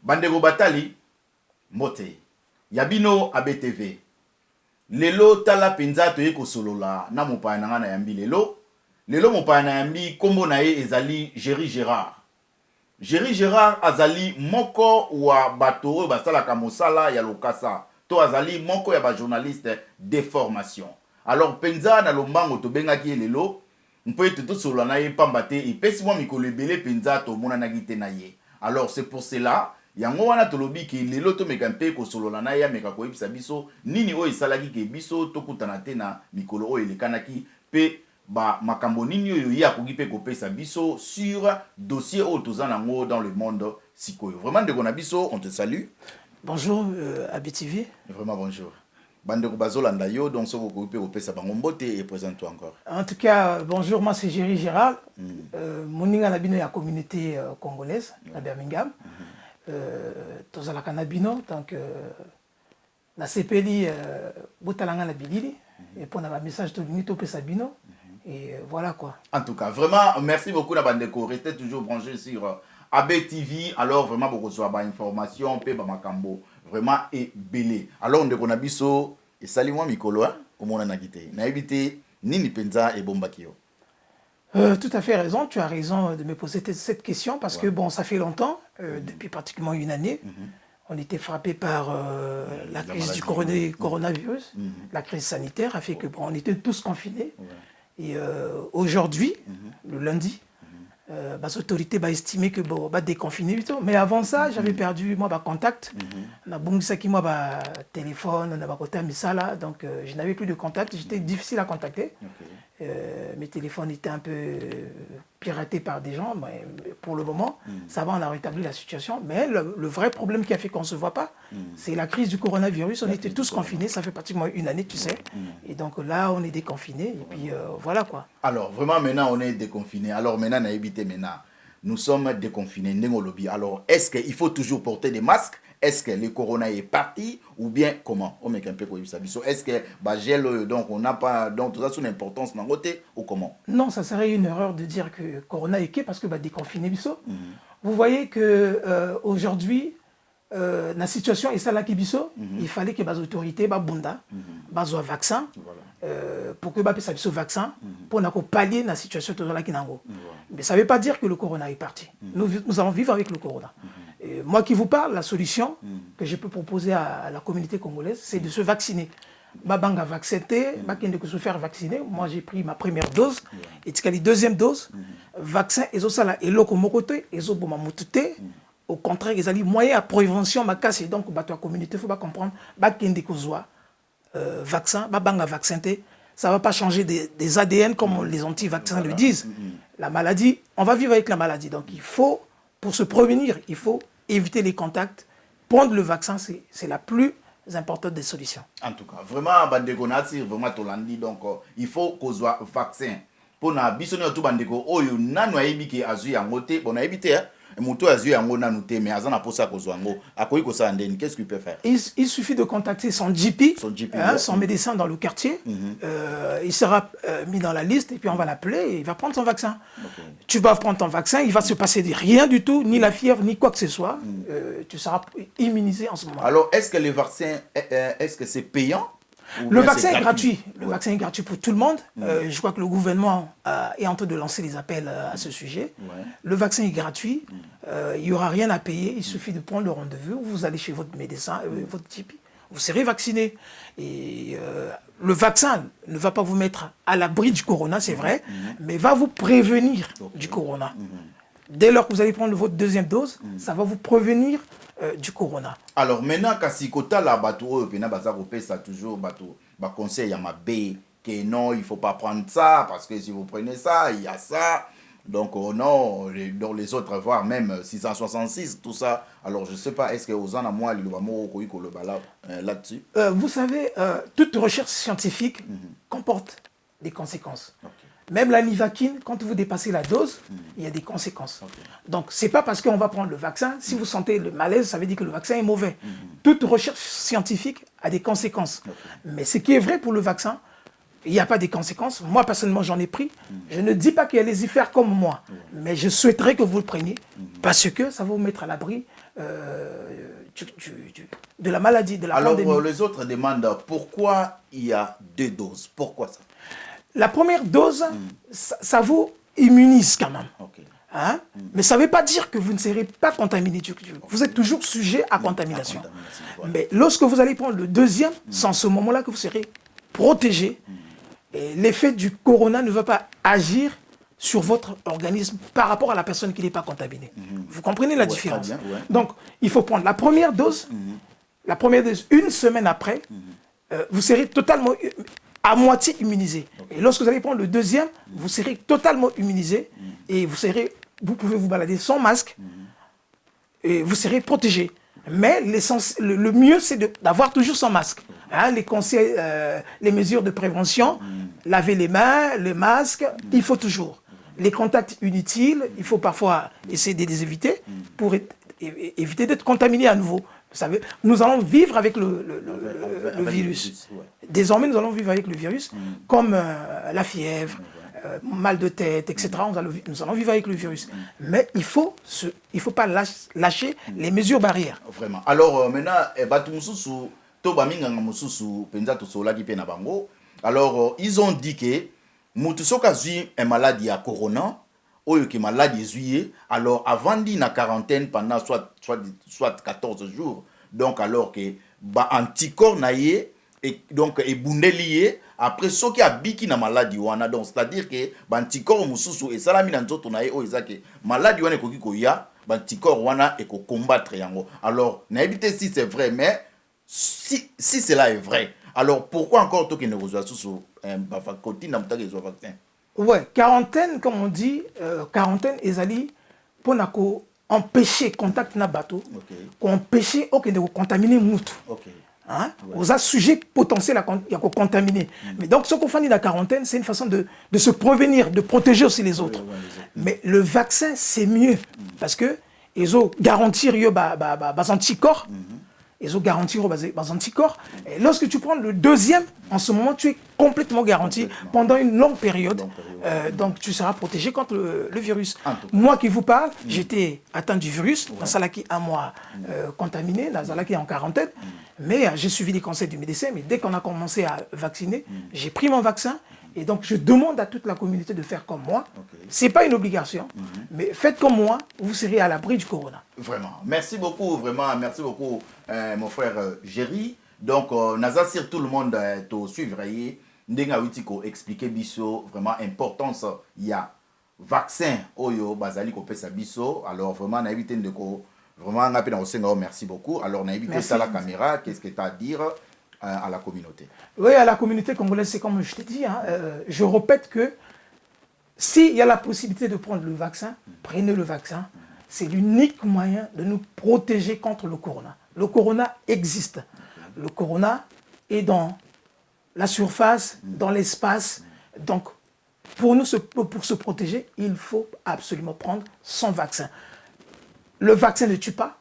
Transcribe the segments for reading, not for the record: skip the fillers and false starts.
Bandego Batali, Mote. Yabino ABTV. Lelo tala penza toye kosolola na mopaya na yambi lelo. Lelo mopaya na yambi kombo na ye ezali Géry Gérard. Géry Gérard azali moko wa bato basala kamosala ya lokasa. To azali moko ya ba journaliste de formation. Alors penza na lombango to bengaki lelo. Mpoye tout solo na ye pambate et pesi mo mikolo ebele penza to mona na gite na ye. Alors c'est pour cela yango wana tolobi ki lelo to mekampe ko solo na ye meka ko ibisa biso nini o isalaki ke biso to kutana te na mikolo o elekanaki pe ba makambo nini yo ya ko gipe ko pesa biso sur dossier o tozana ngo dans le monde sikoyo. Vraiment de kona biso on te salue. Bonjour ABTV. Vraiment bonjour. Bandeko bazolanda yo donc soko ko gipe ko pesa bango mbote et présente-toi encore. En tout cas, bonjour, moi c'est Géry Gérard. Moninga Nabino est la communauté congolaise à Birmingham. Tozala Kanabino, donc la CPLI Botalanga la Bilili et pour un message de l'unité au Sabino. Et voilà quoi. En tout cas, vraiment, merci beaucoup Nabandeko. Restez toujours branchés sur ABTV. Alors vraiment, beaucoup de informations, pe Bamakambo. Vraiment, et belé. Alors, on a biso et salut-moi Mikolo, au monde en agité. Na évité Nini Penza et Bombakio. Tout à fait raison, tu as raison de me poser cette question parce que bon, ça fait longtemps, depuis pratiquement une année, on était frappé par la crise du coronavirus, la crise sanitaire a fait que bon, on était tous confinés. Et aujourd'hui, le lundi, les autorités ont estimé que bon, va déconfiner plutôt. Mais avant ça, j'avais perdu moi contact. On a qui moi téléphone, on a côté misala, donc je n'avais plus de contact. J'étais difficile à contacter. Mes téléphones étaient un peu piratés par des gens, mais pour le moment, ça va, on a rétabli la situation. Mais le vrai problème qui a fait qu'on ne se voit pas, c'est la crise du coronavirus. On était tous confinés, ça fait pratiquement une année, tu sais. Et donc là, on est déconfinés, et puis voilà quoi. Alors, vraiment, maintenant, on est déconfinés. Alors, maintenant, on a évité maintenant. Nous sommes déconfinés, lobby. Alors, est-ce qu'il faut toujours porter des masques? Est-ce que le corona est parti ou bien comment? Est-ce que gel, donc on n'a pas donc tout ça son importance dans côté ou comment? Non, ça serait une erreur de dire que corona est qui parce que déconfiné biso. Vous voyez que aujourd'hui la situation est ça là qui biso, il fallait que les autorités bunda un vaccin pour que ça biso vaccin pour pallier la situation tout là qui nango. Mais ça ne veut pas dire que le corona est parti. Nous allons vivre avec le corona. Et moi qui vous parle, la solution que je peux proposer à la communauté congolaise, c'est de se vacciner. Babanga vacciné, de se faire vacciner. Moi j'ai pris ma première dose, et la deuxième dose, vaccin, et ça et l'okomokote, et ça au contraire, ils ont moyen à prévention, ma casse, donc la communauté, il faut pas comprendre, vaccin, babanga vacciné, ça ne va pas changer des ADN comme les anti-vaccins le disent. La maladie, on va vivre avec la maladie, donc il faut. Pour se prévenir, il faut éviter les contacts. Prendre le vaccin, c'est la plus importante des solutions. En tout cas, vraiment, vraiment, donc il faut qu'on soit vaccin. Pour na bisonner tout bandeko, oyo nanu aibiki azu yangote, bon aibité hein. Muto azu yango nanu te, mais azana posa kozwango. Akoyi ko sa ndeni, qu'est-ce qu'il peut faire? Il suffit de contacter son GP, son médecin dans le quartier. Il sera mis dans la liste et puis on va l'appeler et il va prendre son vaccin. Tu vas prendre ton vaccin, il va se passer rien du tout, ni la fièvre, ni quoi que ce soit. Tu seras immunisé en ce moment. Alors, est-ce que les vaccins, est-ce que c'est payant? Le vaccin est gratuit. Le vaccin est gratuit pour tout le monde. Je crois que le gouvernement est en train de lancer les appels à ce sujet. Le vaccin est gratuit. Il n'y aura rien à payer. Il suffit de prendre le rendez-vous. Vous allez chez votre médecin, votre GP. Vous serez vacciné. Et le vaccin ne va pas vous mettre à l'abri du corona, c'est vrai, mais va vous prévenir du corona. Dès lors que vous allez prendre votre deuxième dose, ça va vous prévenir du corona. Alors maintenant, kasi kota la bateau, pena baza ça toujours bateau, ba conseil à ma B que non, il faut pas prendre ça parce que si vous prenez ça, il y a ça. Donc non, dans les autres voire même 666 tout ça. Alors je sais pas, est-ce que aux ans moi là-dessus? Vous savez, toute recherche scientifique comporte des conséquences. Même la nivaquine, quand vous dépassez la dose, il y a des conséquences. Donc, ce n'est pas parce qu'on va prendre le vaccin, si vous sentez le malaise, ça veut dire que le vaccin est mauvais. Toute recherche scientifique a des conséquences. Mais ce qui est vrai pour le vaccin, il n'y a pas de conséquences. Moi, personnellement, j'en ai pris. Je ne dis pas qu'allez y faire comme moi, mais je souhaiterais que vous le preniez parce que ça va vous mettre à l'abri de la maladie, de la Alors, pandémie. les autres demandent pourquoi il y a 2 doses. Pourquoi ça? La première dose, ça vous immunise quand même. Okay. Hein? Mais ça ne veut pas dire que vous ne serez pas contaminé. Vous êtes toujours sujet à contamination. Voilà. Mais lorsque vous allez prendre le deuxième, c'est en ce moment-là que vous serez protégé. Et l'effet du corona ne va pas agir sur votre organisme par rapport à la personne qui n'est pas contaminée. Vous comprenez la différence? Bien, ouais. Donc, il faut prendre la première dose. La première dose, une semaine après, vous serez totalement à moitié immunisé. Et lorsque vous allez prendre le deuxième, vous serez totalement immunisé et vous pouvez vous balader sans masque et vous serez protégé. Mais le mieux, c'est d'avoir toujours son masque. Hein, les conseils, les mesures de prévention, laver les mains, le masque, il faut toujours. Les contacts inutiles, il faut parfois essayer de les éviter pour éviter d'être contaminé à nouveau. Vous savez, nous allons vivre avec le virus. Ouais. Désormais, nous allons vivre avec le virus, comme la fièvre, mal de tête, etc. Nous allons vivre avec le virus. Mais il faut pas lâcher les mesures barrières. Vraiment. Alors, maintenant, alors, ils ont dit que Mutusoka zui est malade à corona, ou qui est malade juillet, alors avant d'être en quarantaine pendant soit 14 jours, donc alors que anticorps naïe et donc et bundelié après ce qui a biki na maladie wana, donc c'est-à-dire que anticorps mususu et salami na nzoto naïe o ezake maladie wana koki koya anticorps wana et ko combattre yango. Alors na éviter si c'est vrai, mais si cela est vrai, alors pourquoi encore toi qui ne reçois sous vaccin? Ouais, quarantaine, comme on dit, quarantaine, ezali, pour empêcher contact na bateau, empêcher de contaminer moutou. Hein? Aux sujets potentiels à contaminer. Mais donc, ce qu'on fait dans la quarantaine, c'est une façon de se prévenir, de protéger aussi les autres. Mais le vaccin, c'est mieux. Parce que ils ont garanti les anticorps. Ils ont garanti les anticorps. Et lorsque tu prends le deuxième, en ce moment, tu es complètement garanti pendant une longue période. Donc, tu seras protégé contre le virus. Moi qui vous parle, j'étais atteint du virus. Dans Salaki, un mois contaminé. Dans Salaki, en quarantaine. Mais j'ai suivi les conseils du médecin. Mais dès qu'on a commencé à vacciner, j'ai pris mon vaccin. Et donc, je demande à toute la communauté de faire comme moi. Ce n'est pas une obligation, mais faites comme moi, vous serez à l'abri du corona. Vraiment. Merci beaucoup, vraiment. Merci beaucoup, mon frère Géry. Donc, Nazasir, tout le monde te suivre. Ndenga Witiko expliquer biso vraiment importance il y a vaccin oyo bazali ko pesa biso. Alors vraiment na éviter de ko vraiment ngapé na osenga merci beaucoup. Alors na éviter ça la caméra, qu'est-ce que tu as à dire à la communauté? Oui, à la communauté congolaise, c'est comme je t'ai dit, hein, je répète que s'il y a la possibilité de prendre le vaccin, prenez le vaccin. C'est l'unique moyen de nous protéger contre le corona. Le corona existe. Le corona est dans la surface, dans l'espace. Donc, pour se protéger, il faut absolument prendre son vaccin. Le vaccin ne tue pas.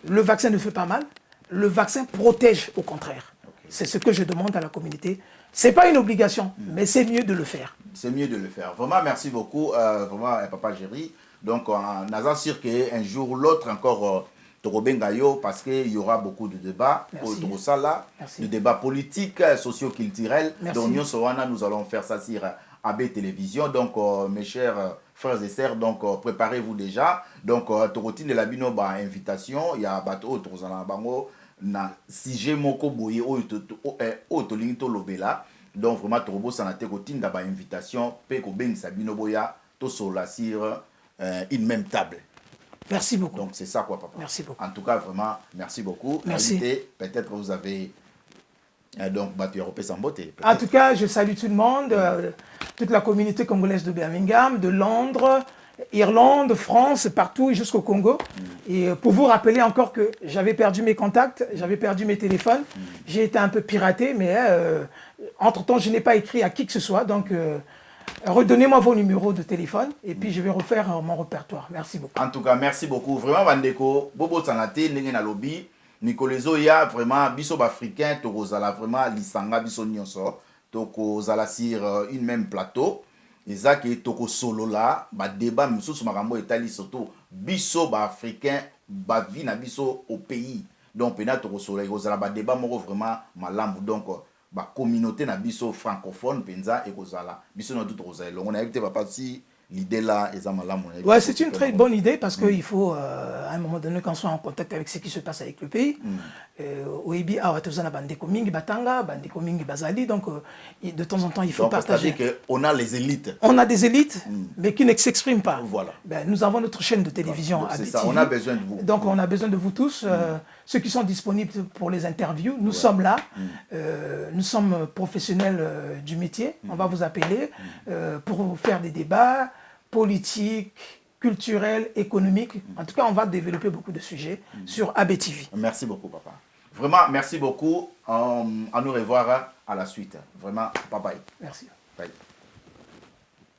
Le vaccin ne fait pas mal. Le vaccin protège au contraire. C'est ce que je demande à la communauté. Ce n'est pas une obligation, mais c'est mieux de le faire. C'est mieux de le faire. Vraiment, merci beaucoup, vraiment, Papa Géry. Donc, on a sûr qu'un jour ou l'autre, encore, parce qu'il y aura beaucoup de débats autour de ça là, de débats politiques, socio-culturels. Donc, nous allons faire ça sur AB Télévision. Donc, mes chers frères et sœurs, donc préparez-vous déjà. Donc, Torotine de la Binoba invitation, il y a bateau autour de la bango. Na sujet moko boye o to linto lobela, donc vraiment Torobo sanate ko tinda ba invitation pe ko ben sabino boya to sola sur une même table. Merci beaucoup. Donc c'est ça quoi papa. Merci beaucoup. En tout cas vraiment merci beaucoup. Merci. Peut-être que vous avez donc battu Europé sans beauté. En tout cas, je salue tout le monde, toute la communauté congolaise de Birmingham, de Londres, Irlande, France, partout jusqu'au Congo. Et pour vous rappeler encore que j'avais perdu mes contacts, j'avais perdu mes téléphones, j'ai été un peu piraté, mais entre-temps, je n'ai pas écrit à qui que ce soit. Donc, redonnez-moi vos numéros de téléphone et puis je vais refaire mon répertoire. Merci beaucoup. En tout cas, merci beaucoup. Vraiment, Bandeko, Bobo Sanate, Nengen Lobby, Nicolezo, ya vraiment, biso africain, Torozala, vraiment, Lisanga, biso Nyonso, Toko Zala sur une même plateau. Et ça qui est toko solo là, bah débat monsieur sur marambo etali surtout biso ba africain vie na biso au pays. Donc peut-être au débat vraiment malamu donc ba communauté na biso francophone penza et kozala biso na tout kozala on a évité pas si l'idée là est malamu. Ouais, c'est une très bonne idée parce qu'il faut à un moment donné qu'on soit en contact avec ce qui se passe avec le pays. Oebi awatozana bandeko mingi batanga bandeko mingi bazali donc de temps en temps il faut donc, partager. C'est-à-dire qu'on a les élites. On a des élites mais qui ne s'expriment pas. Voilà. Ben, nous avons notre chaîne de télévision c'est ABTV. ça, on a besoin de vous. Donc on a besoin de vous tous, ceux qui sont disponibles pour les interviews. Nous sommes là, nous sommes professionnels du métier. On va vous appeler pour faire des débats politiques, culturels, économiques. En tout cas, on va développer beaucoup de sujets sur ABTV. Merci beaucoup, papa. Vraiment, merci beaucoup. À nous revoir à la suite. Vraiment, bye bye. Merci. Bye.